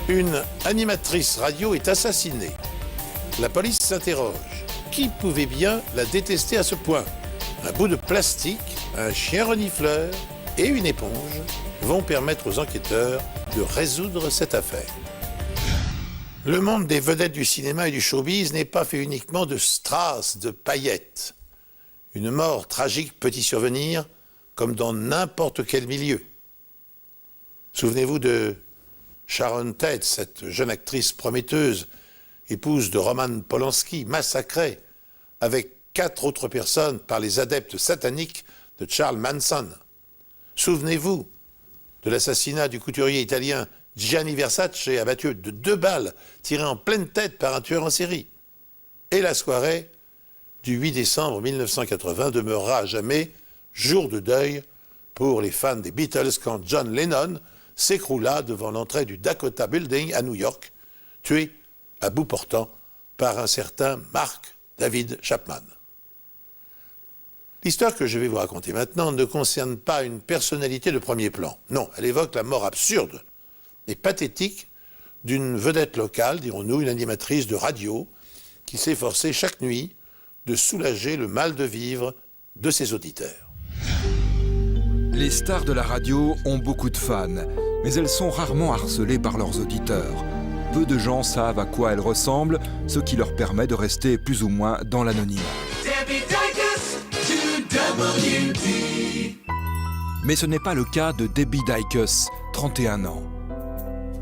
Une animatrice radio est assassinée. La police s'interroge. Qui pouvait bien la détester à ce point? Un bout de plastique, un chien renifleur et une éponge vont permettre aux enquêteurs de résoudre cette affaire. Le monde des vedettes du cinéma et du showbiz n'est pas fait uniquement de strass, de paillettes. Une mort tragique peut y survenir, comme dans n'importe quel milieu. Souvenez-vous de Sharon Tate, cette jeune actrice prometteuse, épouse de Roman Polanski, massacrée avec 4 autres personnes par les adeptes sataniques de Charles Manson. Souvenez-vous de l'assassinat du couturier italien Gianni Versace, abattu de 2 balles tirées en pleine tête par un tueur en série. Et la soirée du 8 décembre 1980 demeurera à jamais jour de deuil pour les fans des Beatles quand John Lennon s'écroula devant l'entrée du Dakota Building à New York, tué à bout portant par un certain Mark David Chapman. L'histoire que je vais vous raconter maintenant ne concerne pas une personnalité de premier plan. Non, elle évoque la mort absurde et pathétique d'une vedette locale, dirons-nous, une animatrice de radio, qui s'efforçait chaque nuit de soulager le mal de vivre de ses auditeurs. Les stars de la radio ont beaucoup de fans, mais elles sont rarement harcelées par leurs auditeurs. Peu de gens savent à quoi elles ressemblent, ce qui leur permet de rester plus ou moins dans l'anonymat. Mais ce n'est pas le cas de Debbie Dykes, 31 ans.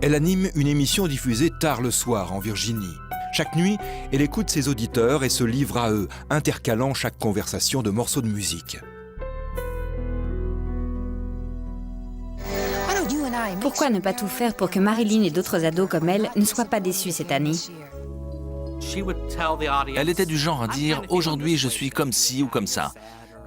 Elle anime une émission diffusée tard le soir en Virginie. Chaque nuit, elle écoute ses auditeurs et se livre à eux, intercalant chaque conversation de morceaux de musique. Pourquoi ne pas tout faire pour que Marilyn et d'autres ados comme elle ne soient pas déçus cette année? Elle était du genre à dire « Aujourd'hui, je suis comme ci ou comme ça ».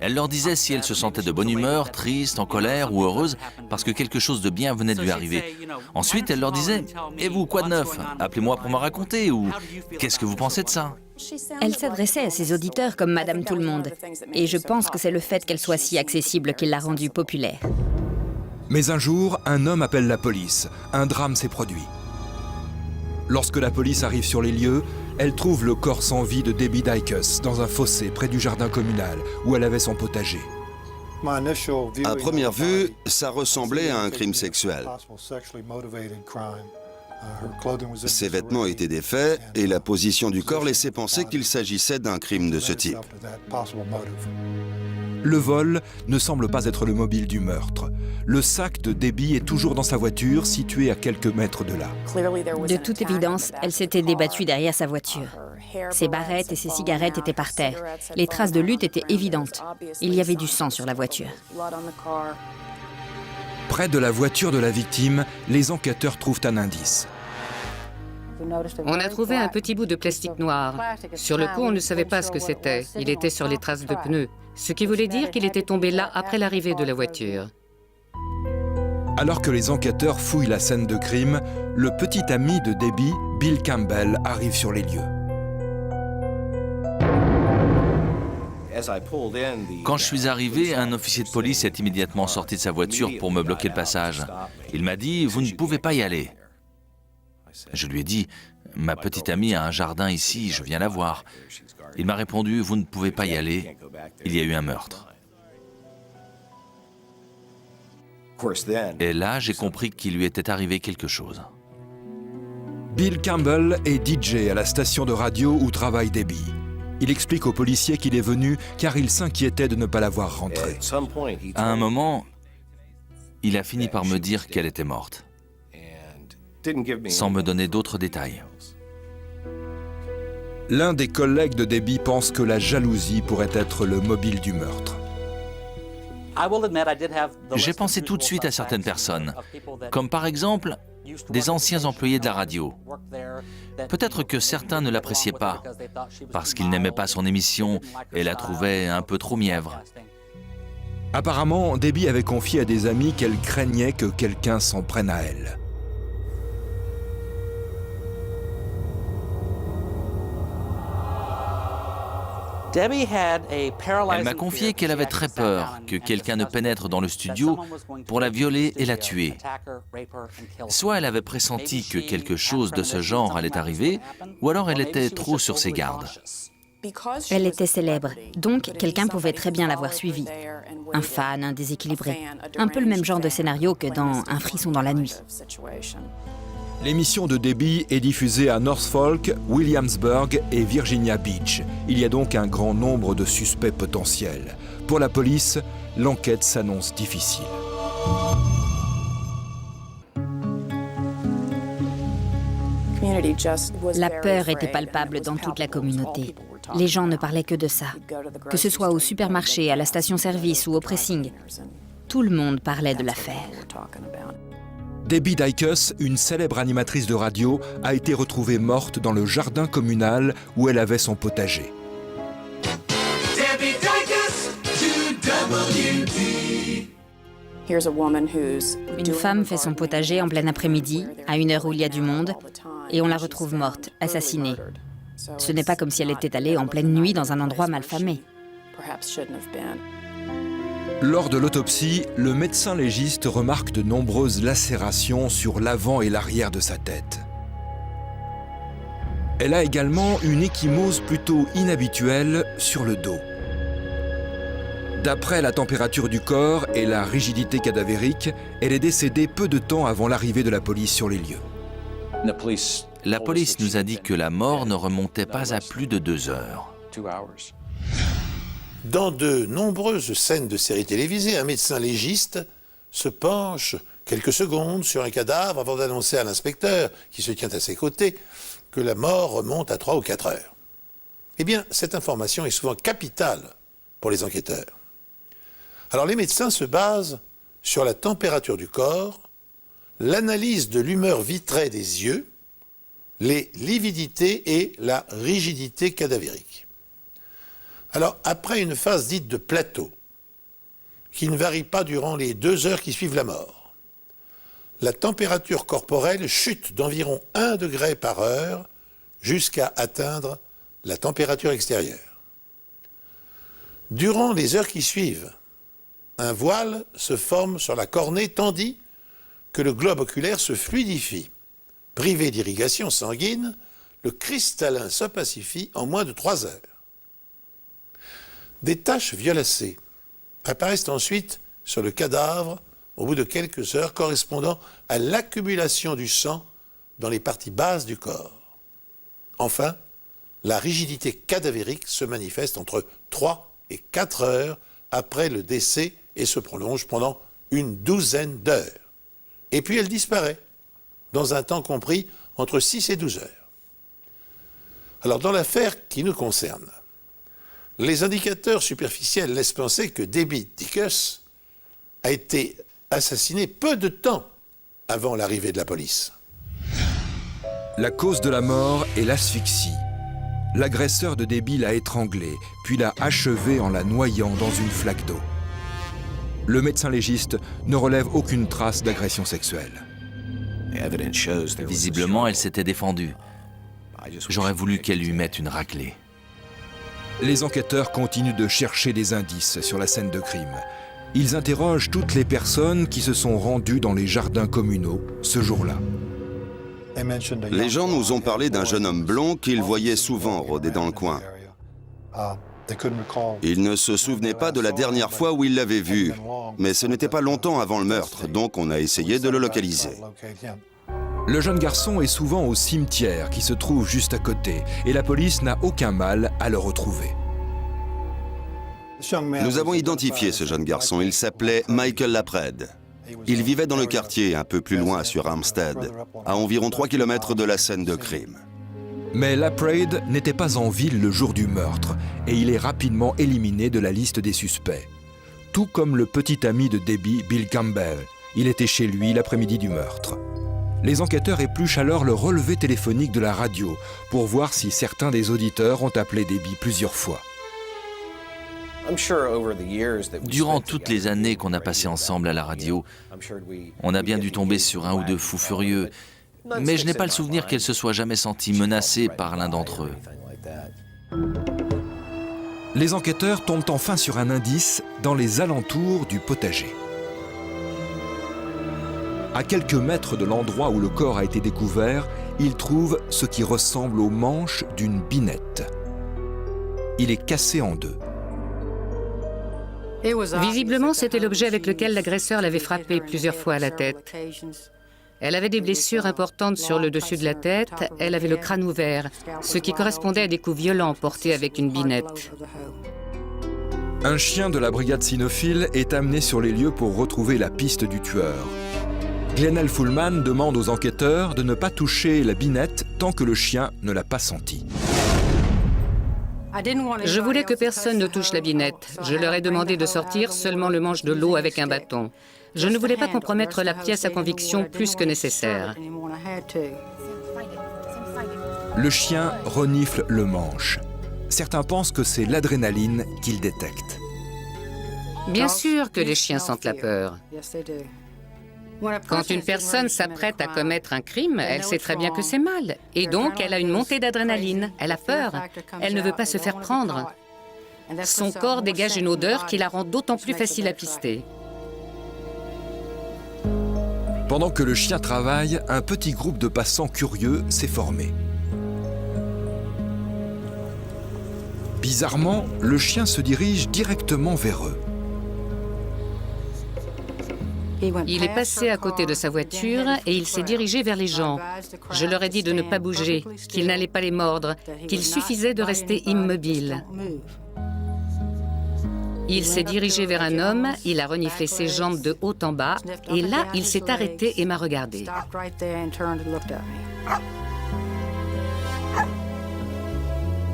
Elle leur disait si elle se sentait de bonne humeur, triste, en colère ou heureuse parce que quelque chose de bien venait de lui arriver. Ensuite, elle leur disait « Et vous, quoi de neuf? Appelez-moi pour me raconter » ou « Qu'est-ce que vous pensez de ça ?» Elle s'adressait à ses auditeurs comme Madame Tout-le-Monde. Et je pense que c'est le fait qu'elle soit si accessible qui l'a rendue populaire. Mais un jour, un homme appelle la police. Un drame s'est produit. Lorsque la police arrive sur les lieux, elle trouve le corps sans vie de Debbie Dykes dans un fossé près du jardin communal où elle avait son potager. À première vue, ça ressemblait à un crime sexuel. Ses vêtements étaient défaits et la position du corps laissait penser qu'il s'agissait d'un crime de ce type. Le vol ne semble pas être le mobile du meurtre. Le sac de Debbie est toujours dans sa voiture, située à quelques mètres de là. De toute évidence, elle s'était débattue derrière sa voiture. Ses barrettes et ses cigarettes étaient par terre. Les traces de lutte étaient évidentes. Il y avait du sang sur la voiture. Près de la voiture de la victime, les enquêteurs trouvent un indice. On a trouvé un petit bout de plastique noir. Sur le coup, on ne savait pas ce que c'était. Il était sur les traces de pneus, ce qui voulait dire qu'il était tombé là après l'arrivée de la voiture. Alors que les enquêteurs fouillent la scène de crime, le petit ami de Debbie, Bill Campbell, arrive sur les lieux. Quand je suis arrivé, un officier de police est immédiatement sorti de sa voiture pour me bloquer le passage. Il m'a dit « Vous ne pouvez pas y aller ». Je lui ai dit « Ma petite amie a un jardin ici, je viens la voir ». Il m'a répondu « Vous ne pouvez pas y aller, il y a eu un meurtre ». Et là, j'ai compris qu'il lui était arrivé quelque chose. Bill Campbell est DJ à la station de radio où travaille Debbie. Il explique aux policiers qu'il est venu car il s'inquiétait de ne pas la voir rentrer. À un moment, il a fini par me dire qu'elle était morte, sans me donner d'autres détails. L'un des collègues de Debbie pense que la jalousie pourrait être le mobile du meurtre. J'ai pensé tout de suite à certaines personnes, comme par exemple des anciens employés de la radio. Peut-être que certains ne l'appréciaient pas, parce qu'ils n'aimaient pas son émission et la trouvaient un peu trop mièvre. Apparemment, Debbie avait confié à des amis qu'elle craignait que quelqu'un s'en prenne à elle. Elle m'a confié qu'elle avait très peur que quelqu'un ne pénètre dans le studio pour la violer et la tuer. Soit elle avait pressenti que quelque chose de ce genre allait arriver, ou alors elle était trop sur ses gardes. Elle était célèbre, donc quelqu'un pouvait très bien l'avoir suivie. Un fan, un déséquilibré. Un peu le même genre de scénario que dans Un frisson dans la nuit. L'émission de Debbie est diffusée à Norfolk, Williamsburg et Virginia Beach. Il y a donc un grand nombre de suspects potentiels. Pour la police, l'enquête s'annonce difficile. La peur était palpable dans toute la communauté. Les gens ne parlaient que de ça. Que ce soit au supermarché, à la station-service ou au pressing, tout le monde parlait de l'affaire. Debbie Dicus, une célèbre animatrice de radio, a été retrouvée morte dans le jardin communal où elle avait son potager. Une femme fait son potager en plein après-midi, à une heure où il y a du monde, et on la retrouve morte, assassinée. Ce n'est pas comme si elle était allée en pleine nuit dans un endroit malfamé. Lors de l'autopsie, le médecin légiste remarque de nombreuses lacérations sur l'avant et l'arrière de sa tête. Elle a également une ecchymose plutôt inhabituelle sur le dos. D'après la température du corps et la rigidité cadavérique, elle est décédée peu de temps avant l'arrivée de la police sur les lieux. La police nous a dit que la mort ne remontait pas à plus de 2 heures. Dans de nombreuses scènes de séries télévisées, un médecin légiste se penche quelques secondes sur un cadavre avant d'annoncer à l'inspecteur, qui se tient à ses côtés, que la mort remonte à 3 ou 4 heures. Eh bien, cette information est souvent capitale pour les enquêteurs. Alors les médecins se basent sur la température du corps, l'analyse de l'humeur vitrée des yeux, les lividités et la rigidité cadavérique. Alors, après une phase dite de plateau, qui ne varie pas durant les 2 heures qui suivent la mort, la température corporelle chute d'environ 1 degré par heure jusqu'à atteindre la température extérieure. Durant les heures qui suivent, un voile se forme sur la cornée tandis que le globe oculaire se fluidifie. Privé d'irrigation sanguine, le cristallin se pacifie en moins de 3 heures. Des taches violacées apparaissent ensuite sur le cadavre au bout de quelques heures, correspondant à l'accumulation du sang dans les parties basses du corps. Enfin, la rigidité cadavérique se manifeste entre 3 et 4 heures après le décès et se prolonge pendant une douzaine d'heures. Et puis elle disparaît, dans un temps compris entre 6 et 12 heures. Alors, dans l'affaire qui nous concerne, les indicateurs superficiels laissent penser que Debbie Dicus a été assassinée peu de temps avant l'arrivée de la police. La cause de la mort est l'asphyxie. L'agresseur de Debbie l'a étranglée, puis l'a achevée en la noyant dans une flaque d'eau. Le médecin légiste ne relève aucune trace d'agression sexuelle. Visiblement, elle s'était défendue. J'aurais voulu qu'elle lui mette une raclée. Les enquêteurs continuent de chercher des indices sur la scène de crime. Ils interrogent toutes les personnes qui se sont rendues dans les jardins communaux ce jour-là. Les gens nous ont parlé d'un jeune homme blond qu'ils voyaient souvent rôder dans le coin. Ils ne se souvenaient pas de la dernière fois où ils l'avaient vu, mais ce n'était pas longtemps avant le meurtre, donc on a essayé de le localiser. Le jeune garçon est souvent au cimetière qui se trouve juste à côté, et la police n'a aucun mal à le retrouver. Nous avons identifié ce jeune garçon, il s'appelait Michael Lapred. Il vivait dans le quartier, un peu plus loin sur Armstead, à environ 3 km de la scène de crime. Mais Lapred n'était pas en ville le jour du meurtre, et il est rapidement éliminé de la liste des suspects. Tout comme le petit ami de Debbie, Bill Campbell. Il était chez lui l'après-midi du meurtre. Les enquêteurs épluchent alors le relevé téléphonique de la radio pour voir si certains des auditeurs ont appelé Debbie plusieurs fois. Durant toutes les années qu'on a passées ensemble à la radio, on a bien dû tomber sur 1 ou 2 fous furieux, mais je n'ai pas le souvenir qu'elle se soit jamais sentie menacée par l'un d'entre eux. Les enquêteurs tombent enfin sur un indice dans les alentours du potager. À quelques mètres de l'endroit où le corps a été découvert, ils trouvent ce qui ressemble au manche d'une binette. Il est cassé en deux. Visiblement, c'était l'objet avec lequel l'agresseur l'avait frappée plusieurs fois à la tête. Elle avait des blessures importantes sur le dessus de la tête, elle avait le crâne ouvert, ce qui correspondait à des coups violents portés avec une binette. Un chien de la brigade cynophile est amené sur les lieux pour retrouver la piste du tueur. Glenel Fullman demande aux enquêteurs de ne pas toucher la binette tant que le chien ne l'a pas sentie. Je voulais que personne ne touche la binette. Je leur ai demandé de sortir seulement le manche de l'eau avec un bâton. Je ne voulais pas compromettre la pièce à conviction plus que nécessaire. Le chien renifle le manche. Certains pensent que c'est l'adrénaline qu'il détecte. Bien sûr que les chiens sentent la peur. Quand une personne s'apprête à commettre un crime, elle sait très bien que c'est mal. Et donc, elle a une montée d'adrénaline. Elle a peur. Elle ne veut pas se faire prendre. Son corps dégage une odeur qui la rend d'autant plus facile à pister. Pendant que le chien travaille, un petit groupe de passants curieux s'est formé. Bizarrement, le chien se dirige directement vers eux. Il est passé à côté de sa voiture et il s'est dirigé vers les gens. Je leur ai dit de ne pas bouger, qu'il n'allait pas les mordre, qu'il suffisait de rester immobile. Il s'est dirigé vers un homme, il a reniflé ses jambes de haut en bas, et là, il s'est arrêté et m'a regardé.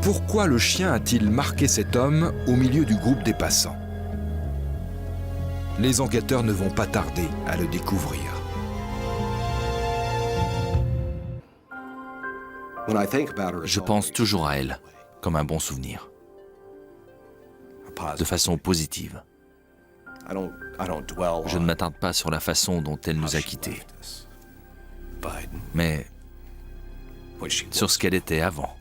Pourquoi le chien a-t-il marqué cet homme au milieu du groupe des passants? Les enquêteurs ne vont pas tarder à le découvrir. Je pense toujours à elle, comme un bon souvenir, de façon positive. Je ne m'attarde pas sur la façon dont elle nous a quittés, mais sur ce qu'elle était avant.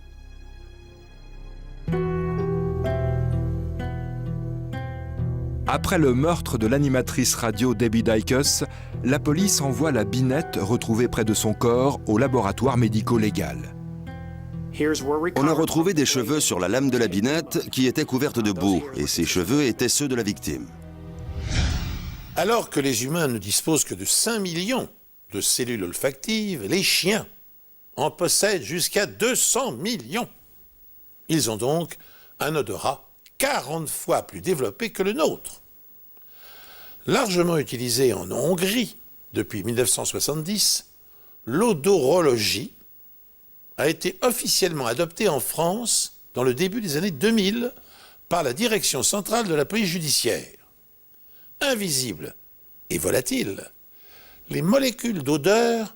Après le meurtre de l'animatrice radio Debbie Dykes, la police envoie la binette retrouvée près de son corps au laboratoire médico-légal. On a retrouvé des cheveux sur la lame de la binette qui était couverte de boue, et ces cheveux étaient ceux de la victime. Alors que les humains ne disposent que de 5 millions de cellules olfactives, les chiens en possèdent jusqu'à 200 millions. Ils ont donc un odorat 40 fois plus développé que le nôtre. Largement utilisé en Hongrie depuis 1970, l'odorologie a été officiellement adoptée en France dans le début des années 2000 par la Direction centrale de la police judiciaire. Invisibles et volatiles, les molécules d'odeur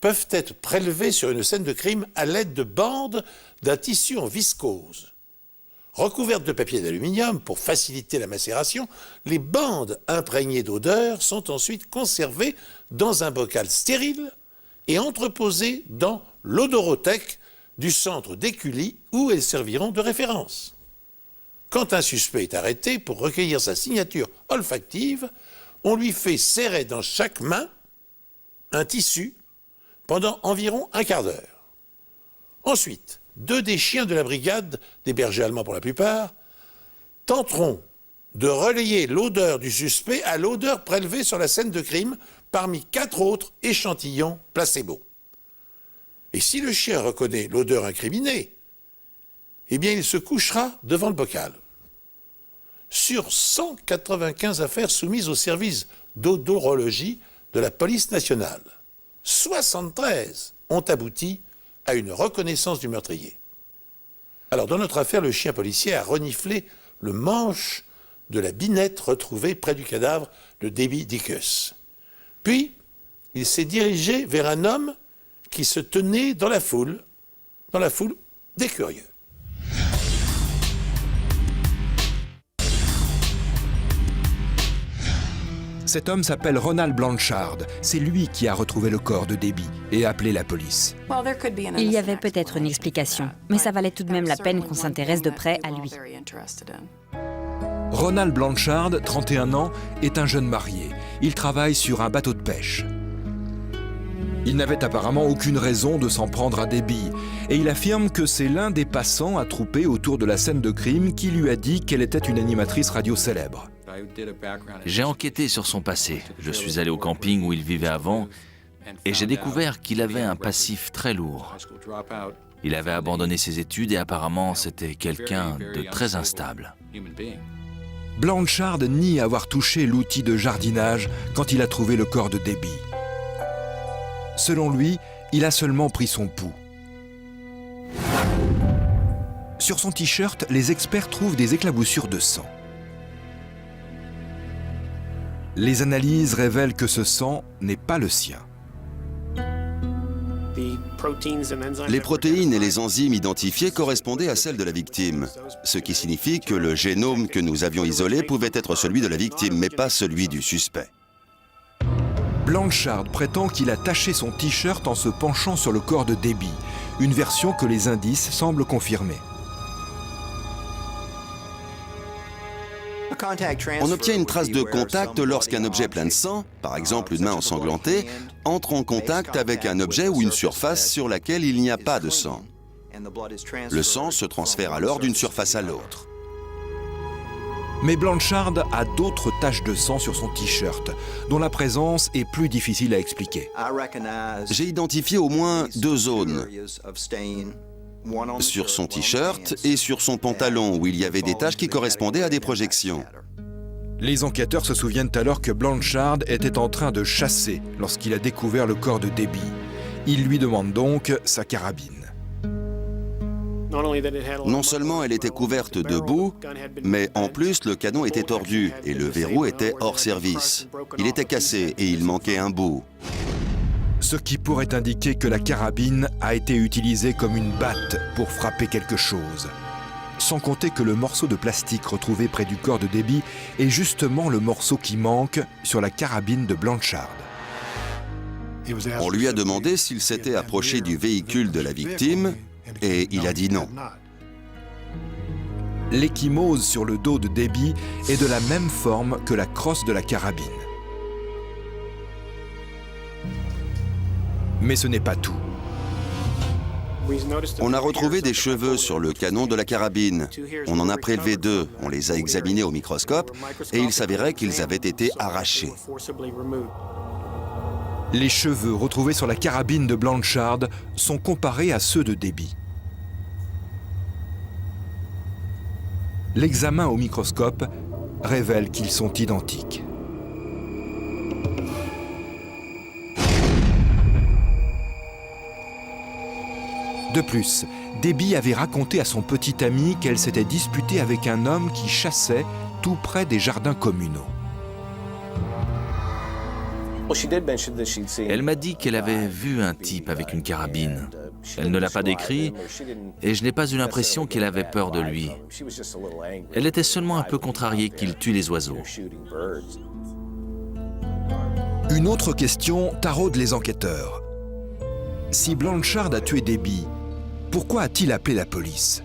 peuvent être prélevées sur une scène de crime à l'aide de bandes d'un tissu en viscose. Recouvertes de papier d'aluminium pour faciliter la macération, les bandes imprégnées d'odeur sont ensuite conservées dans un bocal stérile et entreposées dans l'odorothèque du centre d'Écully où elles serviront de référence. Quand un suspect est arrêté pour recueillir sa signature olfactive, on lui fait serrer dans chaque main un tissu pendant environ un quart d'heure. Ensuite, 2 des chiens de la brigade, des bergers allemands pour la plupart, tenteront de relayer l'odeur du suspect à l'odeur prélevée sur la scène de crime parmi 4 autres échantillons placebo. Et si le chien reconnaît l'odeur incriminée, eh bien il se couchera devant le bocal. Sur 195 affaires soumises au service d'odorologie de la police nationale, 73 ont abouti à une reconnaissance du meurtrier. Alors, dans notre affaire, le chien policier a reniflé le manche de la binette retrouvée près du cadavre de Debbie Dykes. Puis, il s'est dirigé vers un homme qui se tenait dans la foule des curieux. Cet homme s'appelle Ronald Blanchard. C'est lui qui a retrouvé le corps de Debbie et appelé la police. Il y avait peut-être une explication, mais ça valait tout de même la peine qu'on s'intéresse de près à lui. Ronald Blanchard, 31 ans, est un jeune marié. Il travaille sur un bateau de pêche. Il n'avait apparemment aucune raison de s'en prendre à Debbie, et il affirme que c'est l'un des passants attroupés autour de la scène de crime qui lui a dit qu'elle était une animatrice radio célèbre. J'ai enquêté sur son passé. Je suis allé au camping où il vivait avant et j'ai découvert qu'il avait un passif très lourd. Il avait abandonné ses études et apparemment c'était quelqu'un de très instable. Blanchard nie avoir touché l'outil de jardinage quand il a trouvé le corps de Debbie. Selon lui, il a seulement pris son pouls. Sur son t-shirt, les experts trouvent des éclaboussures de sang. Les analyses révèlent que ce sang n'est pas le sien. Les protéines et les enzymes identifiées correspondaient à celles de la victime, ce qui signifie que le génome que nous avions isolé pouvait être celui de la victime, mais pas celui du suspect. Blanchard prétend qu'il a taché son t-shirt en se penchant sur le corps de Debbie, une version que les indices semblent confirmer. On obtient une trace de contact lorsqu'un objet plein de sang, par exemple une main ensanglantée, entre en contact avec un objet ou une surface sur laquelle il n'y a pas de sang. Le sang se transfère alors d'une surface à l'autre. Mais Blanchard a d'autres taches de sang sur son t-shirt, dont la présence est plus difficile à expliquer. J'ai identifié au moins 2 zones. Sur son t-shirt et sur son pantalon, où il y avait des taches qui correspondaient à des projections. Les enquêteurs se souviennent alors que Blanchard était en train de chasser lorsqu'il a découvert le corps de Debbie. Ils lui demandent donc sa carabine. Non seulement elle était couverte de boue, mais en plus le canon était tordu et le verrou était hors service. Il était cassé et il manquait un bout. Ce qui pourrait indiquer que la carabine a été utilisée comme une batte pour frapper quelque chose. Sans compter que le morceau de plastique retrouvé près du corps de Debbie est justement le morceau qui manque sur la carabine de Blanchard. On lui a demandé s'il s'était approché du véhicule de la victime et il a dit non. L'ecchymose sur le dos de Debbie est de la même forme que la crosse de la carabine. Mais ce n'est pas tout. On a retrouvé des cheveux sur le canon de la carabine. On en a prélevé 2, on les a examinés au microscope et il s'avérait qu'ils avaient été arrachés. Les cheveux retrouvés sur la carabine de Blanchard sont comparés à ceux de Debbie. L'examen au microscope révèle qu'ils sont identiques. De plus, Debbie avait raconté à son petit ami qu'elle s'était disputée avec un homme qui chassait tout près des jardins communaux. Elle m'a dit qu'elle avait vu un type avec une carabine. Elle ne l'a pas décrit et je n'ai pas eu l'impression qu'elle avait peur de lui. Elle était seulement un peu contrariée qu'il tue les oiseaux. Une autre question taraude les enquêteurs. Si Blanchard a tué Debbie, pourquoi a-t-il appelé la police?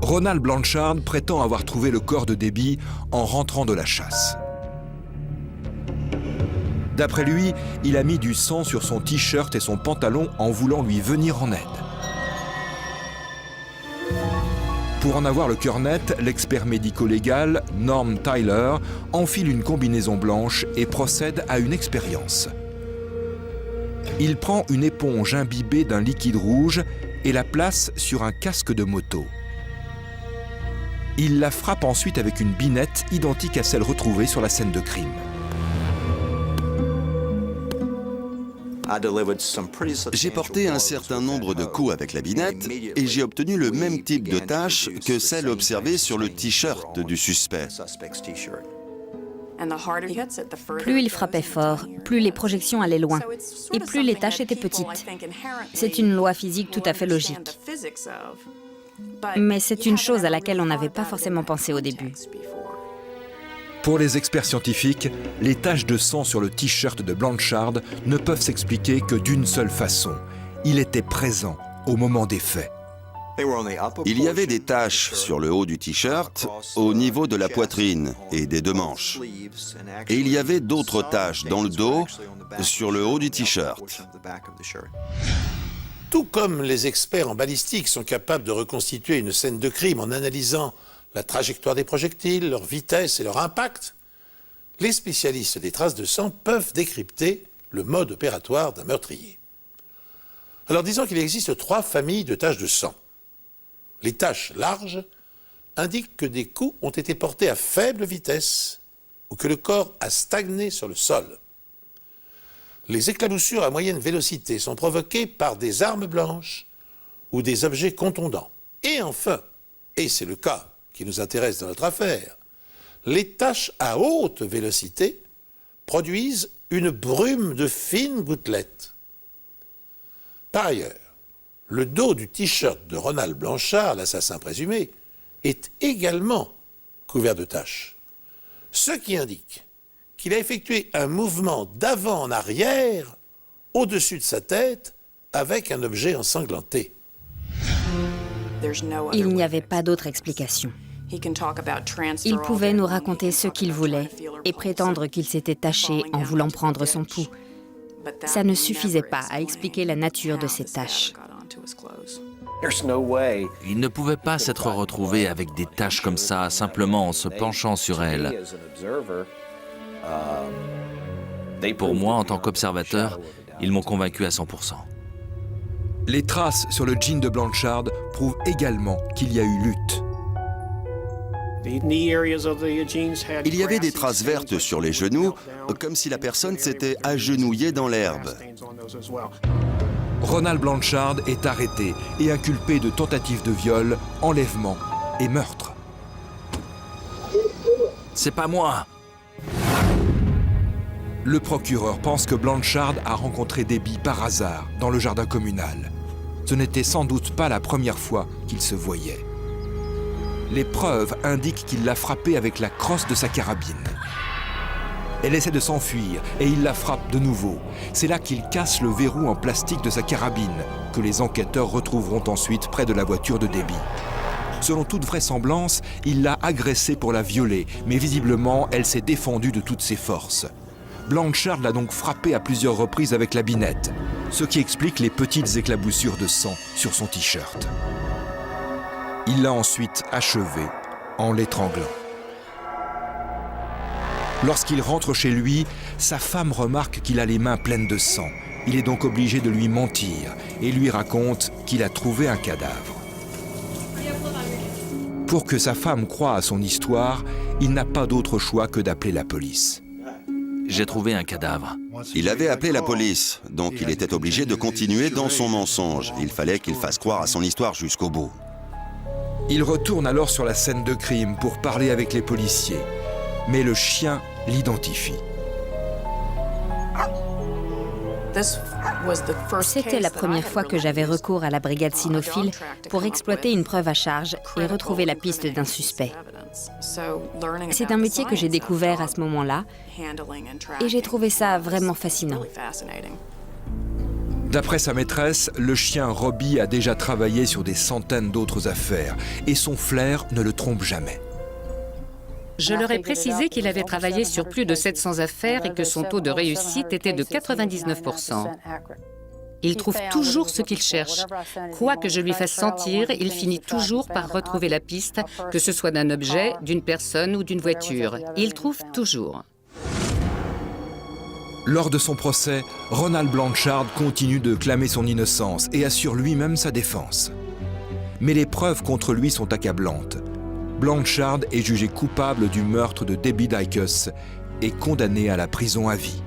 Ronald Blanchard prétend avoir trouvé le corps de Debbie en rentrant de la chasse. D'après lui, il a mis du sang sur son t-shirt et son pantalon en voulant lui venir en aide. Pour en avoir le cœur net, l'expert médico-légal, Norm Tyler, enfile une combinaison blanche et procède à une expérience. Il prend une éponge imbibée d'un liquide rouge et la place sur un casque de moto. Il la frappe ensuite avec une binette identique à celle retrouvée sur la scène de crime. J'ai porté un certain nombre de coups avec la binette et j'ai obtenu le même type de tache que celle observée sur le t-shirt du suspect. Plus il frappait fort, plus les projections allaient loin, et plus les taches étaient petites. C'est une loi physique tout à fait logique. Mais c'est une chose à laquelle on n'avait pas forcément pensé au début. Pour les experts scientifiques, les taches de sang sur le t-shirt de Blanchard ne peuvent s'expliquer que d'une seule façon. Il était présent au moment des faits. Il y avait des taches sur le haut du t-shirt, au niveau de la poitrine et des deux manches. Et il y avait d'autres taches dans le dos, sur le haut du t-shirt. Tout comme les experts en balistique sont capables de reconstituer une scène de crime en analysant la trajectoire des projectiles, leur vitesse et leur impact, les spécialistes des traces de sang peuvent décrypter le mode opératoire d'un meurtrier. Alors disons qu'il existe 3 familles de taches de sang. Les taches larges indiquent que des coups ont été portés à faible vitesse ou que le corps a stagné sur le sol. Les éclaboussures à moyenne vélocité sont provoquées par des armes blanches ou des objets contondants. Et enfin, et c'est le cas qui nous intéresse dans notre affaire, les taches à haute vélocité produisent une brume de fines gouttelettes. Par ailleurs, le dos du t-shirt de Ronald Blanchard, l'assassin présumé, est également couvert de taches. Ce qui indique qu'il a effectué un mouvement d'avant en arrière au-dessus de sa tête avec un objet ensanglanté. Il n'y avait pas d'autre explication. Il pouvait nous raconter ce qu'il voulait et prétendre qu'il s'était taché en voulant prendre son pouls. Ça ne suffisait pas à expliquer la nature de ces taches. Il ne pouvait pas s'être retrouvé avec des taches comme ça, simplement en se penchant sur elles. Pour moi, en tant qu'observateur, ils m'ont convaincu à 100%. Les traces sur le jean de Blanchard prouvent également qu'il y a eu lutte. Il y avait des traces vertes sur les genoux, comme si la personne s'était agenouillée dans l'herbe. Ronald Blanchard est arrêté et inculpé de tentative de viol, enlèvement et meurtre. C'est pas moi! Le procureur pense que Blanchard a rencontré Debbie par hasard dans le jardin communal. Ce n'était sans doute pas la première fois qu'ils se voyaient. Les preuves indiquent qu'il l'a frappée avec la crosse de sa carabine. Elle essaie de s'enfuir et il la frappe de nouveau. C'est là qu'il casse le verrou en plastique de sa carabine, que les enquêteurs retrouveront ensuite près de la voiture de Debbie. Selon toute vraisemblance, il l'a agressée pour la violer, mais visiblement, elle s'est défendue de toutes ses forces. Blanchard l'a donc frappée à plusieurs reprises avec la binette, ce qui explique les petites éclaboussures de sang sur son t-shirt. Il l'a ensuite achevée en l'étranglant. Lorsqu'il rentre chez lui, sa femme remarque qu'il a les mains pleines de sang. Il est donc obligé de lui mentir et lui raconte qu'il a trouvé un cadavre. Pour que sa femme croie à son histoire, il n'a pas d'autre choix que d'appeler la police. J'ai trouvé un cadavre. Il avait appelé la police, donc il était obligé de continuer dans son mensonge. Il fallait qu'il fasse croire à son histoire jusqu'au bout. Il retourne alors sur la scène de crime pour parler avec les policiers. Mais le chien l'identifie. C'était la première fois que j'avais recours à la brigade cynophile pour exploiter une preuve à charge et retrouver la piste d'un suspect. C'est un métier que j'ai découvert à ce moment-là et j'ai trouvé ça vraiment fascinant. D'après sa maîtresse, le chien Robbie a déjà travaillé sur des centaines d'autres affaires et son flair ne le trompe jamais. Je leur ai précisé qu'il avait travaillé sur plus de 700 affaires et que son taux de réussite était de 99%. Il trouve toujours ce qu'il cherche. Quoi que je lui fasse sentir, il finit toujours par retrouver la piste, que ce soit d'un objet, d'une personne ou d'une voiture. Il trouve toujours. Lors de son procès, Ronald Blanchard continue de clamer son innocence et assure lui-même sa défense. Mais les preuves contre lui sont accablantes. Blanchard est jugé coupable du meurtre de Debbie Dicus et condamné à la prison à vie.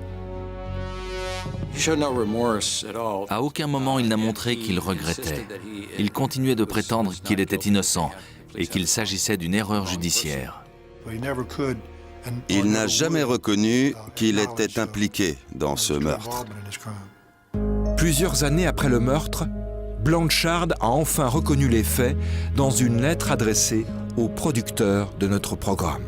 À aucun moment il n'a montré qu'il regrettait. Il continuait de prétendre qu'il était innocent et qu'il s'agissait d'une erreur judiciaire. Il n'a jamais reconnu qu'il était impliqué dans ce meurtre. Plusieurs années après le meurtre, Blanchard a enfin reconnu les faits dans une lettre adressée au producteur de notre programme.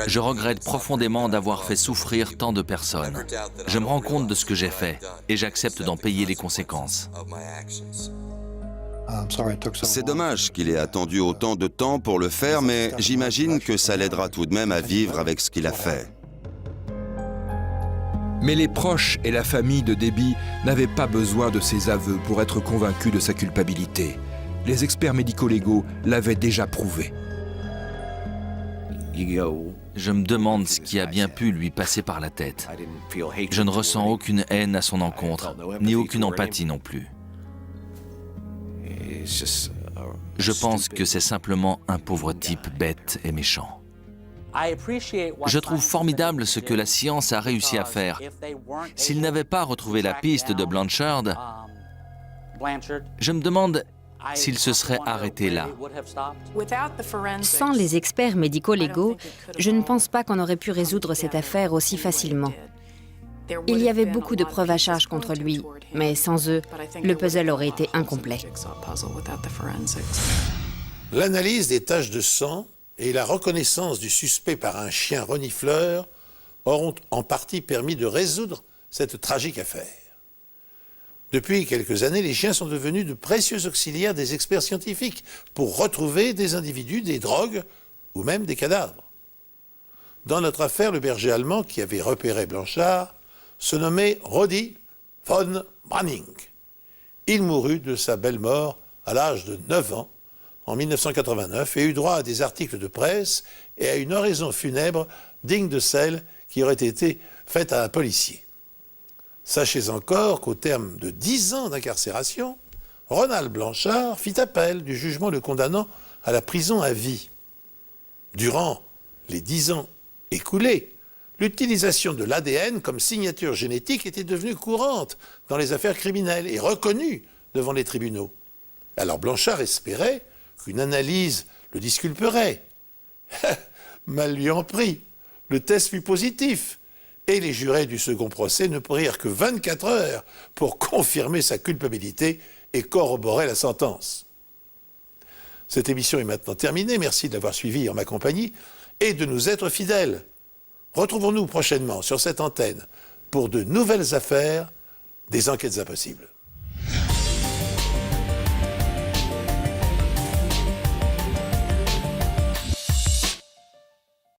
Je regrette profondément d'avoir fait souffrir tant de personnes. Je me rends compte de ce que j'ai fait et j'accepte d'en payer les conséquences. C'est dommage qu'il ait attendu autant de temps pour le faire, mais j'imagine que ça l'aidera tout de même à vivre avec ce qu'il a fait. Mais les proches et la famille de Debbie n'avaient pas besoin de ses aveux pour être convaincus de sa culpabilité. Les experts médico-légaux l'avaient déjà prouvé. Je me demande ce qui a bien pu lui passer par la tête. Je ne ressens aucune haine à son encontre, ni aucune empathie non plus. Je pense que c'est simplement un pauvre type bête et méchant. Je trouve formidable ce que la science a réussi à faire. S'ils n'avaient pas retrouvé la piste de Blanchard, je me demande s'ils se seraient arrêtés là. Sans les experts médico-légaux, je ne pense pas qu'on aurait pu résoudre cette affaire aussi facilement. Il y avait beaucoup de preuves à charge contre lui, mais sans eux, le puzzle aurait été incomplet. L'analyse des taches de sang et la reconnaissance du suspect par un chien renifleur auront en partie permis de résoudre cette tragique affaire. Depuis quelques années, les chiens sont devenus de précieux auxiliaires des experts scientifiques pour retrouver des individus, des drogues ou même des cadavres. Dans notre affaire, le berger allemand qui avait repéré Blanchard se nommait Rodi von Branning. Il mourut de sa belle mort à l'âge de 9 ans en 1989 et eut droit à des articles de presse et à une oraison funèbre digne de celle qui aurait été faite à un policier. Sachez encore qu'au terme de 10 ans d'incarcération, Ronald Blanchard fit appel du jugement le condamnant à la prison à vie. Durant les 10 ans écoulés, l'utilisation de l'ADN comme signature génétique était devenue courante dans les affaires criminelles et reconnue devant les tribunaux. Alors Blanchard espérait qu'une analyse le disculperait. Mal lui en prit. Le test fut positif. Et les jurés du second procès ne prirent que 24 heures pour confirmer sa culpabilité et corroborer la sentence. Cette émission est maintenant terminée. Merci de l'avoir suivie en ma compagnie et de nous être fidèles. Retrouvons-nous prochainement sur cette antenne pour de nouvelles affaires des enquêtes impossibles.